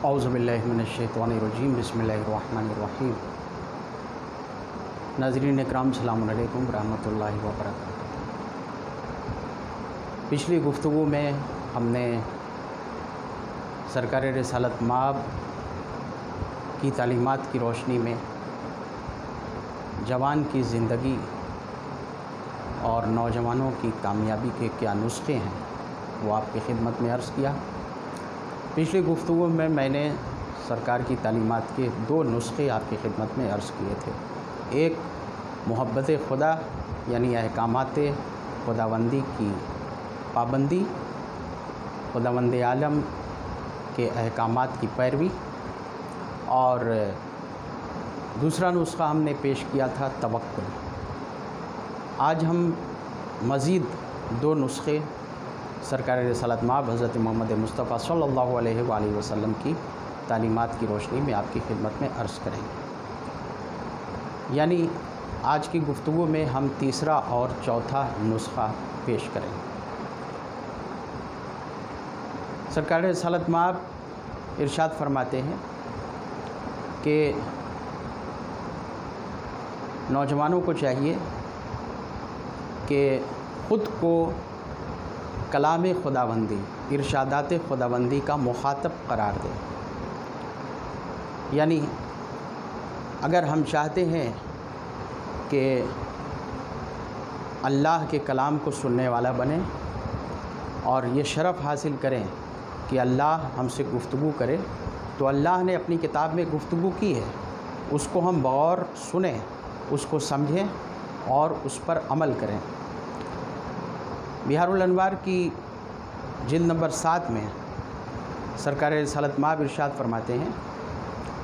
اعوذ باللہ من الشیطان الرجیم بسم اللہ الرحمن الرحیم۔ ناظرین اکرام السلام علیکم ورحمۃ اللہ وبرکاتہ۔ پچھلی گفتگو میں ہم نے سرکار رسالت مآب کی تعلیمات کی روشنی میں جوان کی زندگی اور نوجوانوں کی کامیابی کے کیا نسخے ہیں وہ آپ کی خدمت میں عرض کیا۔ پچھلی گفتگو میں نے سرکار کی تعلیمات کے 2 نسخے آپ کی خدمت میں عرض کیے تھے۔ ایک محبت خدا یعنی احکامات خداوندی کی پابندی، خداوند عالم کے احکامات کی پیروی، اور دوسرا نسخہ ہم نے پیش کیا تھا توکل۔ آج ہم مزید 2 نسخے سرکار رسالت مآب حضرت محمد مصطفیٰ صلی اللہ علیہ وآلہ وسلم کی تعلیمات کی روشنی میں آپ کی خدمت میں عرض کریں گے، یعنی آج کی گفتگو میں ہم تیسرا اور چوتھا نسخہ پیش کریں گے۔ سرکار رسالت مآب ارشاد فرماتے ہیں کہ نوجوانوں کو چاہیے کہ خود کو کلام خداوندی، ارشادات خداوندی کا مخاطب قرار دے۔ یعنی اگر ہم چاہتے ہیں کہ اللہ کے کلام کو سننے والا بنیں اور یہ شرف حاصل کریں کہ اللہ ہم سے گفتگو کرے، تو اللہ نے اپنی کتاب میں گفتگو کی ہے، اس کو ہم بغور سنیں، اس کو سمجھیں اور اس پر عمل کریں۔ بہار الانوار کی جلد نمبر 7 میں سرکار رسالت مآب ارشاد فرماتے ہیں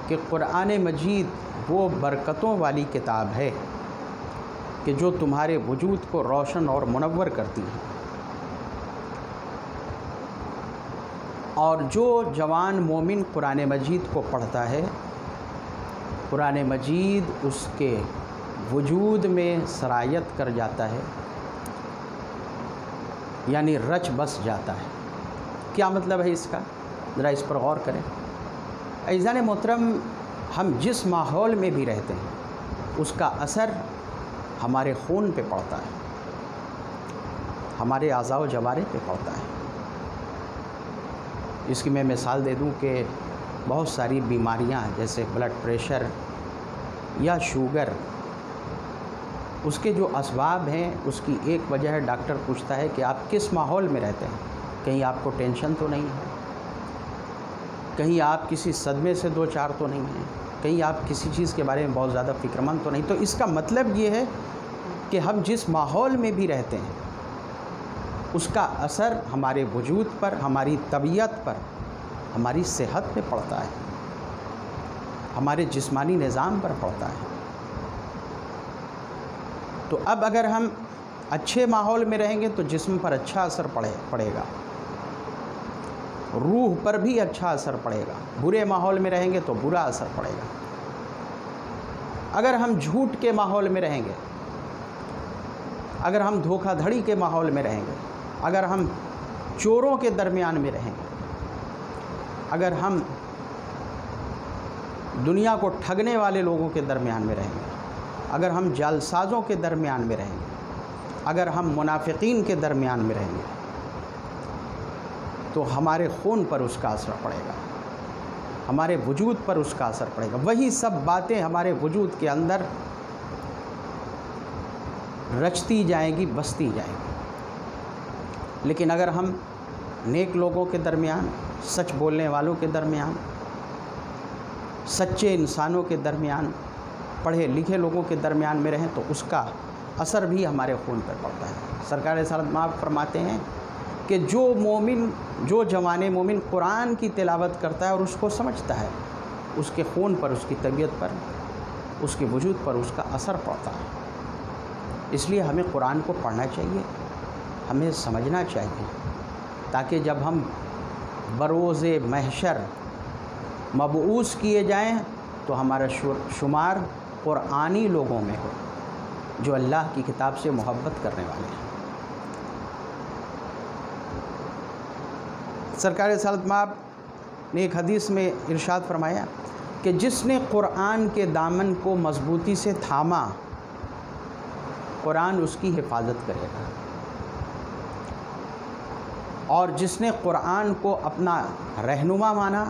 کہ قرآن مجید وہ برکتوں والی کتاب ہے کہ جو تمہارے وجود کو روشن اور منور کرتی ہے، اور جو جوان مومن قرآن مجید کو پڑھتا ہے، قرآن مجید اس کے وجود میں سرایت کر جاتا ہے، یعنی رچ بس جاتا ہے۔ کیا مطلب ہے اس کا؟ ذرا اس پر غور کریں۔ عزیزان محترم، ہم جس ماحول میں بھی رہتے ہیں اس کا اثر ہمارے خون پہ پڑتا ہے، ہمارے اعضاء و جوارح پہ پڑتا ہے۔ اس کی میں مثال دے دوں کہ بہت ساری بیماریاں جیسے بلڈ پریشر یا شوگر، اس کے جو اسباب ہیں اس کی ایک وجہ ہے، ڈاکٹر پوچھتا ہے کہ آپ کس ماحول میں رہتے ہیں، کہیں آپ کو ٹینشن تو نہیں ہے، کہیں آپ کسی صدمے سے 2-4 تو نہیں ہیں، کہیں آپ کسی چیز کے بارے میں بہت زیادہ فکر مند تو نہیں۔ تو اس کا مطلب یہ ہے کہ ہم جس ماحول میں بھی رہتے ہیں اس کا اثر ہمارے وجود پر، ہماری طبیعت پر، ہماری صحت پہ پڑتا ہے، ہمارے جسمانی نظام پر پڑتا ہے۔ تو اب اگر ہم اچھے ماحول میں رہیں گے تو جسم پر اچھا اثر پڑے گا، روح پر بھی اچھا اثر پڑے گا۔ برے ماحول میں رہیں گے تو برا اثر پڑے گا۔ اگر ہم جھوٹ کے ماحول میں رہیں گے، اگر ہم دھوکہ دھڑی کے ماحول میں رہیں گے، اگر ہم چوروں کے درمیان میں رہیں گے، اگر ہم دنیا کو ٹھگنے والے لوگوں کے درمیان میں رہیں گے، اگر ہم جعلسازوں کے درمیان میں رہیں گے، اگر ہم منافقین کے درمیان میں رہیں گے، تو ہمارے خون پر اس کا اثر پڑے گا، ہمارے وجود پر اس کا اثر پڑے گا۔ وہی سب باتیں ہمارے وجود کے اندر رچتی جائیں گی، بستی جائیں گی۔ لیکن اگر ہم نیک لوگوں کے درمیان، سچ بولنے والوں کے درمیان، سچے انسانوں کے درمیان، پڑھے لکھے لوگوں کے درمیان میں رہیں تو اس کا اثر بھی ہمارے خون پر پڑتا ہے۔ سرکار رسالت مآب فرماتے ہیں کہ جو جوان مومن قرآن کی تلاوت کرتا ہے اور اس کو سمجھتا ہے، اس کے خون پر، اس کی طبیعت پر، اس کے وجود پر اس کا اثر پڑتا ہے۔ اس لیے ہمیں قرآن کو پڑھنا چاہیے، ہمیں سمجھنا چاہیے، تاکہ جب ہم بروز محشر مبعوث کیے جائیں تو ہمارا شمار قرآنی لوگوں میں ہو جو اللہ کی کتاب سے محبت کرنے والے ہیں۔ سرکار رسالت مآب نے ایک حدیث میں ارشاد فرمایا کہ جس نے قرآن کے دامن کو مضبوطی سے تھاما قرآن اس کی حفاظت کرے گا، اور جس نے قرآن کو اپنا رہنما مانا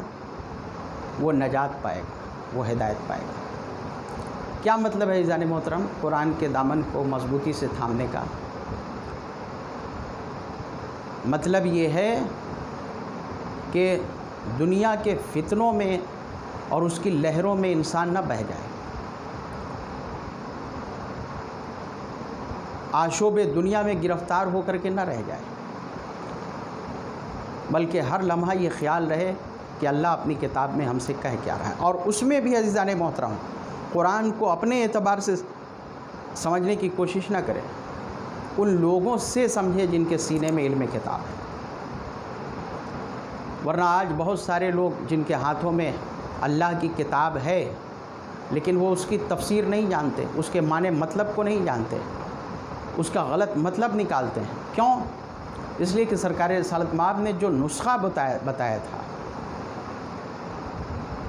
وہ نجات پائے گا، وہ ہدایت پائے گا۔ کیا مطلب ہے عزیزان محترم قرآن کے دامن کو مضبوطی سے تھامنے کا؟ مطلب یہ ہے کہ دنیا کے فتنوں میں اور اس کی لہروں میں انسان نہ بہہ جائے، آشوب دنیا میں گرفتار ہو کر کے نہ رہ جائے، بلکہ ہر لمحہ یہ خیال رہے کہ اللہ اپنی کتاب میں ہم سے کہہ کیا رہا ہے، اور اس میں بھی عزیزان محترم قرآن کو اپنے اعتبار سے سمجھنے کی کوشش نہ کرے، ان لوگوں سے سمجھے جن کے سینے میں علم کتاب ہے۔ ورنہ آج بہت سارے لوگ جن کے ہاتھوں میں اللہ کی کتاب ہے لیکن وہ اس کی تفسیر نہیں جانتے، اس کے معنی مطلب کو نہیں جانتے، اس کا غلط مطلب نکالتے ہیں۔ کیوں؟ اس لیے کہ سرکار رسالت مآب نے جو نسخہ بتایا تھا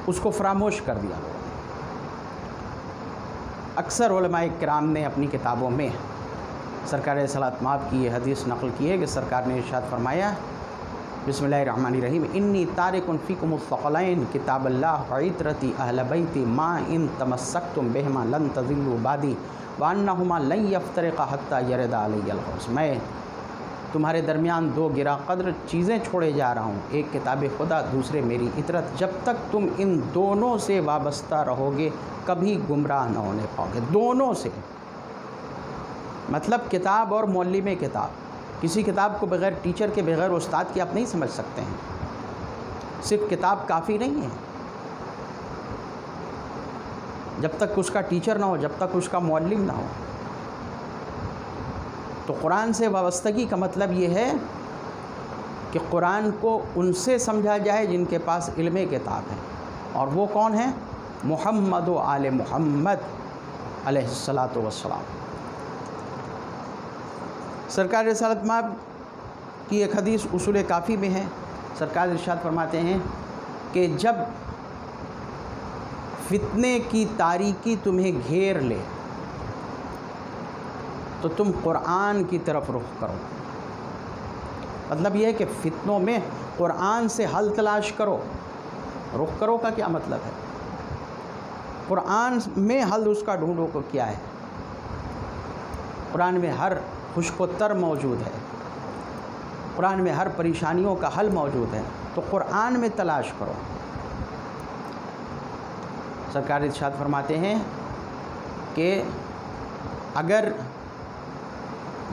اس کو فراموش کر دیا۔ اکثر علماء کرام نے اپنی کتابوں میں سرکار رسالت مآب کی یہ حدیث نقل کی ہے کہ سرکار نے ارشاد فرمایا، بسم اللہ الرحمن الرحیم، انی تارک فیکم الثقلین کتاب اللہ وعطرتی اہل بیتی ما ان تمسکتم بہما لن تضلوا بعدی وانہما لن یفترقا حتی یرد علی الحوض۔ میں تمہارے درمیان دو گراں قدر چیزیں چھوڑے جا رہا ہوں، ایک کتاب خدا، دوسرے میری اطرت، جب تک تم ان دونوں سے وابستہ رہو گے کبھی گمراہ نہ ہونے پاؤ گے۔ دونوں سے مطلب کتاب اور معلم کتاب۔ کسی کتاب کو بغیر ٹیچر کے، بغیر استاد کے آپ نہیں سمجھ سکتے ہیں۔ صرف کتاب کافی نہیں ہے، جب تک اس کا ٹیچر نہ ہو، جب تک اس کا معلم نہ ہو۔ تو قرآن سے وابستگی کا مطلب یہ ہے کہ قرآن کو ان سے سمجھا جائے جن کے پاس علم کتاب ہے، اور وہ کون ہیں؟ محمد و آل محمد علیہ الصلاۃ والسلام۔ سرکار رسالت مآب کی ایک حدیث اصول کافی میں ہے، سرکار ارشاد فرماتے ہیں کہ جب فتنے کی تاریکی تمہیں گھیر لے تو تم قرآن کی طرف رخ کرو۔ مطلب یہ ہے کہ فتنوں میں قرآن سے حل تلاش کرو۔ رخ کرو کا کیا مطلب ہے؟ قرآن میں حل اس کا ڈھونڈو کو کیا ہے؟ قرآن میں ہر خشک و تر موجود ہے، قرآن میں ہر پریشانیوں کا حل موجود ہے، تو قرآن میں تلاش کرو۔ سرکار ارشاد فرماتے ہیں کہ اگر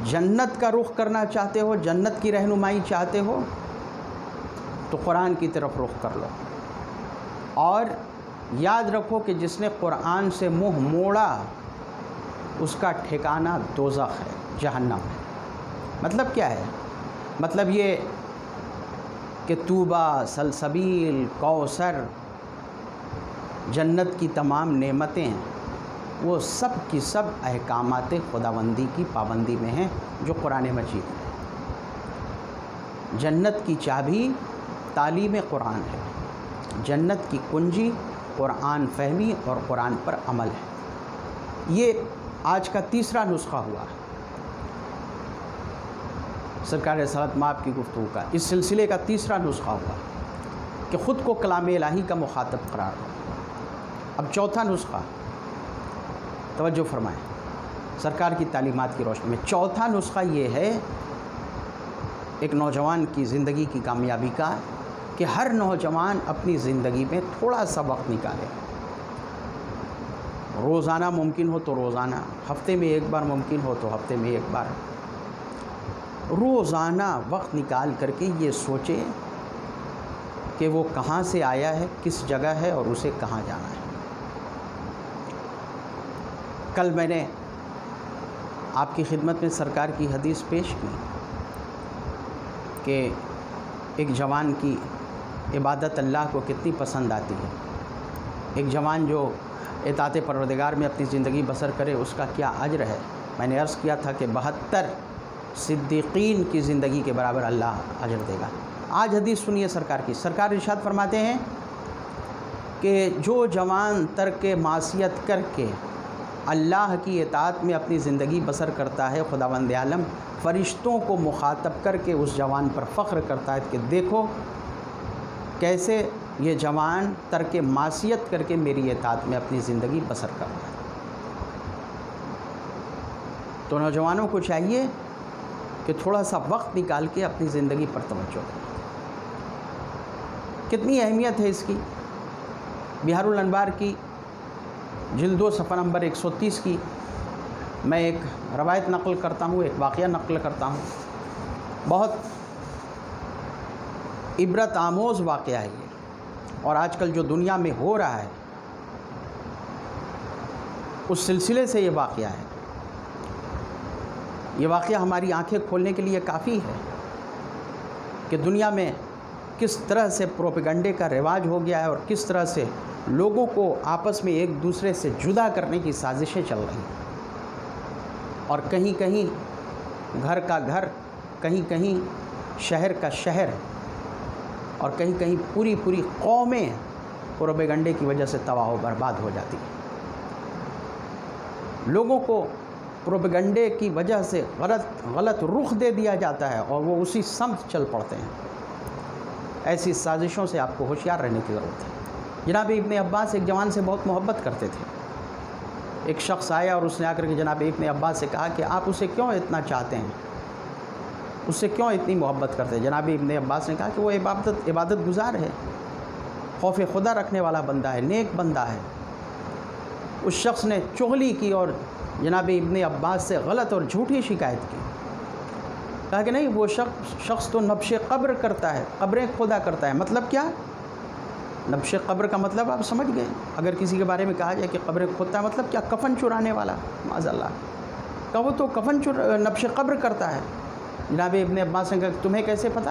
جنت کا رخ کرنا چاہتے ہو، جنت کی رہنمائی چاہتے ہو تو قرآن کی طرف رخ کر لو، اور یاد رکھو کہ جس نے قرآن سے منہ موڑا اس کا ٹھکانہ دوزخ ہے، جہنم ہے۔ مطلب کیا ہے؟ مطلب یہ کہ طوبیٰ، سلسبیل، کوثر، جنت کی تمام نعمتیں وہ سب کی سب احکامات خداوندی کی پابندی میں ہیں جو قرآن مجید ہے۔ جنت کی چابی تعلیم قرآن ہے، جنت کی کنجی قرآن فہمی اور قرآن پر عمل ہے۔ یہ آج کا تیسرا نسخہ ہوا ہے سرکار رسالت مآب کی گفتگو کا، اس سلسلے کا تیسرا نسخہ ہوا کہ خود کو کلام الہی کا مخاطب قرار دو۔ اب چوتھا نسخہ، توجہ فرمائیں سرکار کی تعلیمات کی روشنی میں، چوتھا نسخہ یہ ہے ایک نوجوان کی زندگی کی کامیابی کا کہ ہر نوجوان اپنی زندگی میں تھوڑا سا وقت نکالے، روزانہ ممکن ہو تو روزانہ، ہفتے میں ایک بار ممکن ہو تو ہفتے میں ایک بار، روزانہ وقت نکال کر کے یہ سوچے کہ وہ کہاں سے آیا ہے، کس جگہ ہے اور اسے کہاں جانا ہے۔ کل میں نے آپ کی خدمت میں سرکار کی حدیث پیش کی کہ ایک جوان کی عبادت اللہ کو کتنی پسند آتی ہے، ایک جوان جو اطاعت پروردگار میں اپنی زندگی بسر کرے اس کا کیا اجر ہے۔ میں نے عرض کیا تھا کہ 72 صدیقین کی زندگی کے برابر اللہ اجر دے گا۔ آج حدیث سنیے سرکار کی. سرکار ارشاد فرماتے ہیں کہ جو جوان ترک معصیت کر کے اللہ کی اطاعت میں اپنی زندگی بسر کرتا ہے، خداوند عالم فرشتوں کو مخاطب کر کے اس جوان پر فخر کرتا ہے کہ دیکھو کیسے یہ جوان ترک معصیت کر کے میری اطاعت میں اپنی زندگی بسر کر رہا ہے. تو نوجوانوں کو چاہیے کہ تھوڑا سا وقت نکال کے اپنی زندگی پر توجہ دیں. کتنی اہمیت ہے اس کی. بہار الانوار کی جلد 2 صفحہ نمبر 130 کی میں ایک روایت نقل کرتا ہوں، ایک واقعہ نقل کرتا ہوں. بہت عبرت آموز واقعہ ہے یہ، اور آج کل جو دنیا میں ہو رہا ہے اس سلسلے سے یہ واقعہ ہے. یہ واقعہ ہماری آنکھیں کھولنے کے لیے کافی ہے کہ دنیا میں کس طرح سے پروپیگنڈے کا رواج ہو گیا ہے اور کس طرح سے لوگوں کو آپس میں ایک دوسرے سے جدا کرنے کی سازشیں چل رہی ہیں. اور کہیں کہیں گھر کا گھر، کہیں کہیں شہر کا شہر، اور کہیں کہیں پوری قومیں پروپیگنڈے کی وجہ سے تباہ و برباد ہو جاتی ہیں. لوگوں کو پروپیگنڈے کی وجہ سے غلط رخ دے دیا جاتا ہے اور وہ اسی سمت چل پڑتے ہیں. ایسی سازشوں سے آپ کو ہوشیار رہنے کی ضرورت ہے. جناب ابن عباس ایک جوان سے بہت محبت کرتے تھے. ایک شخص آیا اور اس نے آ کر کے جناب ابن عباس سے کہا کہ آپ اسے کیوں اتنا چاہتے ہیں، اس سے کیوں اتنی محبت کرتے ہیں؟ جناب ابن عباس نے کہا کہ وہ عبادت گزار ہے، خوف خدا رکھنے والا بندہ ہے، نیک بندہ ہے. اس شخص نے چغلی کی اور جناب ابن عباس سے غلط اور جھوٹی شکایت کی. کہا کہ نہیں، وہ شخص تو نبش قبر کرتا ہے، قبریں کھودا کرتا ہے. مطلب کیا؟ نبش قبر کا مطلب آپ سمجھ گئے. اگر کسی کے بارے میں کہا جائے کہ قبریں کھودتا ہے، مطلب کیا؟ کفن چرانے والا، معاذ اللہ. کہا وہ تو نبش قبر کرتا ہے. جناب ابن عباس نے کہا کہ تمہیں کیسے پتہ؟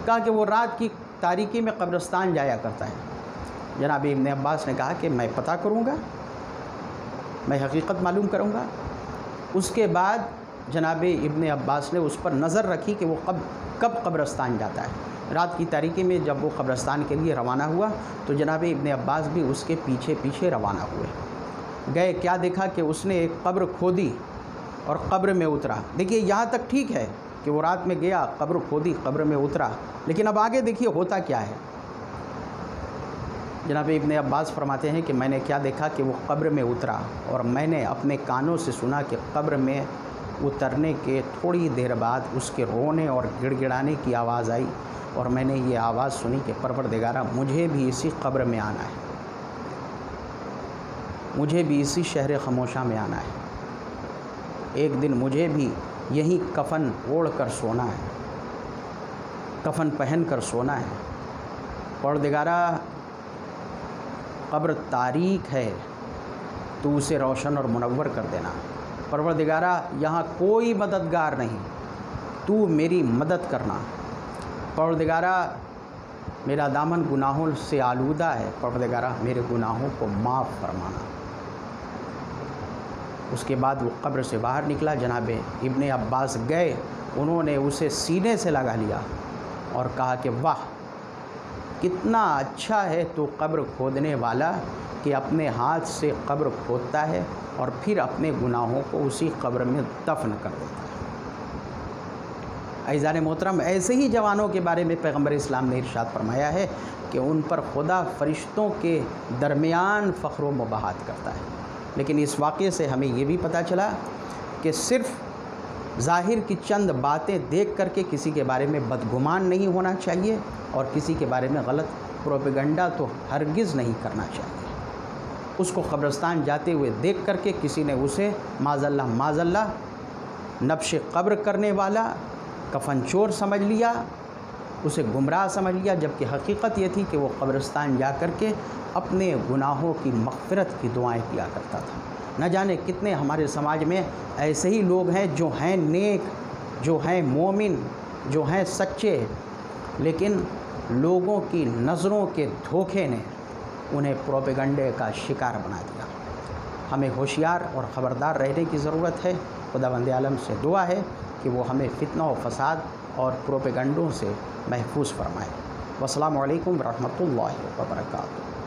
کہا کہ وہ رات کی تاریکی میں قبرستان جایا کرتا ہے. جناب ابن عباس نے کہا کہ میں پتہ کروں گا، میں حقیقت معلوم کروں گا. اس کے بعد جناب ابن عباس نے اس پر نظر رکھی کہ وہ کب قبرستان جاتا ہے. رات کی تاریکی میں جب وہ قبرستان کے لیے روانہ ہوا تو جناب ابن عباس بھی اس کے پیچھے پیچھے روانہ ہوئے. گئے، کیا دیکھا کہ اس نے ایک قبر کھودی اور قبر میں اترا. دیکھیے یہاں تک ٹھیک ہے کہ وہ رات میں گیا، قبر کھودی، قبر میں اترا، لیکن اب آگے دیکھیے ہوتا کیا ہے. جناب ابن عباس فرماتے ہیں کہ میں نے کیا دیکھا کہ وہ قبر میں اترا اور میں نے اپنے کانوں سے سنا کہ قبر میں اترنے کے تھوڑی دیر بعد اس کے رونے اور گڑ گڑانے کی آواز آئی، اور میں نے یہ آواز سنی کہ پروردگارا مجھے بھی اسی قبر میں آنا ہے، مجھے بھی اسی شہر خموشہ میں آنا ہے. ایک دن مجھے بھی یہی کفن اوڑھ کر سونا ہے، کفن پہن کر سونا ہے. پروردگارا قبر تاریک ہے، تو اسے روشن اور منور کر دینا. پروردگارا یہاں کوئی مددگار نہیں، تو میری مدد کرنا. پروردگارا میرا دامن گناہوں سے آلودہ ہے، پروردگارا میرے گناہوں کو معاف فرمانا. اس کے بعد وہ قبر سے باہر نکلا. جناب ابن عباس گئے، انہوں نے اسے سینے سے لگا لیا اور کہا کہ واہ کتنا اچھا ہے تو قبر کھودنے والا کہ اپنے ہاتھ سے قبر کھودتا ہے اور پھر اپنے گناہوں کو اسی قبر میں دفن کر دیتا ہے. عزیزان محترم، ایسے ہی جوانوں کے بارے میں پیغمبر اسلام نے ارشاد فرمایا ہے کہ ان پر خدا فرشتوں کے درمیان فخر و مباحثت کرتا ہے. لیکن اس واقعے سے ہمیں یہ بھی پتہ چلا کہ صرف ظاہر کی چند باتیں دیکھ کر کے کسی کے بارے میں بدگمان نہیں ہونا چاہیے اور کسی کے بارے میں غلط پروپیگنڈا تو ہرگز نہیں کرنا چاہیے. اس کو قبرستان جاتے ہوئے دیکھ کر کے کسی نے اسے معاذ اللہ نبش قبر کرنے والا، کفن چور سمجھ لیا، اسے گمراہ سمجھ لیا، جبکہ حقیقت یہ تھی کہ وہ قبرستان جا کر کے اپنے گناہوں کی مغفرت کی دعائیں کیا کرتا تھا. نہ جانے کتنے ہمارے سماج میں ایسے ہی لوگ ہیں جو ہیں نیک، جو ہیں مومن، جو ہیں سچے، لیکن لوگوں کی نظروں کے دھوکے نے انہیں پروپیگنڈے کا شکار بنا دیا. ہمیں ہوشیار اور خبردار رہنے کی ضرورت ہے. خداوند عالم سے دعا ہے کہ وہ ہمیں فتنہ و فساد اور پروپیگنڈوں سے محفوظ فرمائے۔ والسلام علیکم ورحمۃ اللہ وبرکاتہ۔